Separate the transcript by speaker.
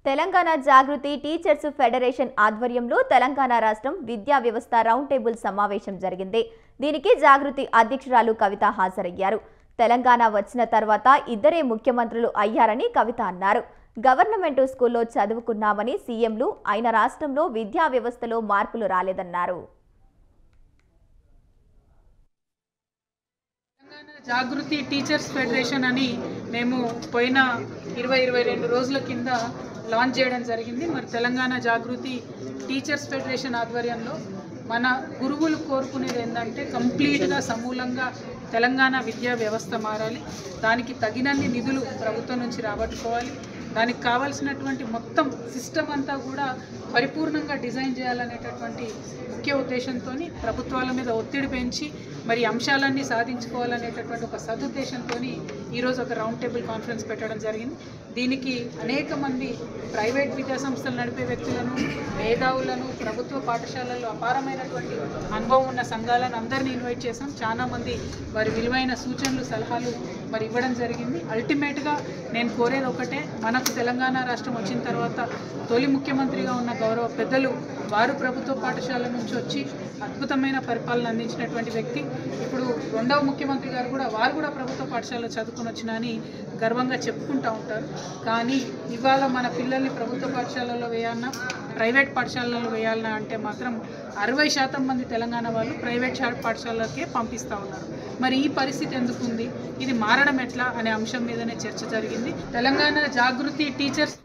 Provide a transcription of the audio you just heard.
Speaker 1: తెలంగాణ జాగృతి teachers federation ఆధ్వర్యంలో తెలంగాణ రాష్ట్రం విద్యా వ్యవస్థ రౌండ్ టేబుల్ సమావేశం జరిగింది. దీనికి జాగృతి అధ్యక్షురాలు కవిత హాజరయ్యారు. తెలంగాణ వచ్చిన తర్వాత ఇద్దరే ముఖ్యమంత్రులు అయ్యారని కవిత అన్నారు. గవర్నమెంట్ స్కూల్లో చదువుకున్నామని సీఎంలు అయిన రాష్ట్రంలో విద్యా వ్యవస్థలో మార్పులు రాలేదన్నారు.
Speaker 2: జాగృతి టీచర్స్ ఫెడరేషన్ అని మేము పోయిన 22 రోజుల కింద లాంచ్ చేయడం జరిగింది. మరి తెలంగాణ జాగృతి టీచర్స్ ఫెడరేషన్ ఆధ్వర్యంలో మన గురువులు కోరుకునేది ఏంటంటే కంప్లీట్గా సమూలంగా తెలంగాణ విద్యా వ్యవస్థ మారాలి. దానికి తగినన్ని నిధులు ప్రభుత్వం నుంచి రాబట్టుకోవాలి. దానికి కావాల్సినటువంటి మొత్తం సిస్టమ్ అంతా కూడా పరిపూర్ణంగా డిజైన్ చేయాలనేటటువంటి ముఖ్య ఉద్దేశంతో ప్రభుత్వాల మీద ఒత్తిడి పెంచి మరి అంశాలన్నీ సాధించుకోవాలనేటటువంటి ఒక సదుద్దేశంతో ఈరోజు ఒక రౌండ్ టేబుల్ కాన్ఫరెన్స్ పెట్టడం జరిగింది. దీనికి అనేక మంది ప్రైవేట్ విద్యా సంస్థలు నడిపే వ్యక్తులను, మేధావులను, ప్రభుత్వ పాఠశాలల్లో అపారమైనటువంటి అనుభవం ఉన్న సంఘాలను అందరినీ ఇన్వైట్ చేసాం. చాలామంది వారి విలువైన సూచనలు, సలహాలు మరి ఇవ్వడం జరిగింది. అల్టిమేట్గా నేను కోరేది ఒకటే, మనకు తెలంగాణ రాష్ట్రం వచ్చిన తర్వాత తొలి ముఖ్యమంత్రిగా ఉన్న గౌరవ పెద్దలు వారు ప్రభుత్వ పాఠశాల నుంచి వచ్చి అద్భుతమైన పరిపాలన అందించినటువంటి వ్యక్తి. ఇప్పుడు రెండవ ముఖ్యమంత్రి గారు కూడా వారు కూడా ప్రభుత్వ పాఠశాలలో చదువుకుని వచ్చినా అని గర్వంగా చెప్పుకుంటూ ఉంటారు. కానీ ఇవాళ మన పిల్లల్ని ప్రభుత్వ పాఠశాలలో వేయాలన్నా, ప్రైవేట్ పాఠశాలలో వేయాలన్నా అంటే మాత్రం 60% మంది తెలంగాణ వాళ్ళు ప్రైవేట్ పాఠశాలకే పంపిస్తూ ఉన్నారు. మరి ఈ పరిస్థితి ఎందుకుంది, ఇది మారడం ఎట్లా అనే అంశం మీదనే చర్చ జరిగింది. తెలంగాణ జాగృతి టీచర్స్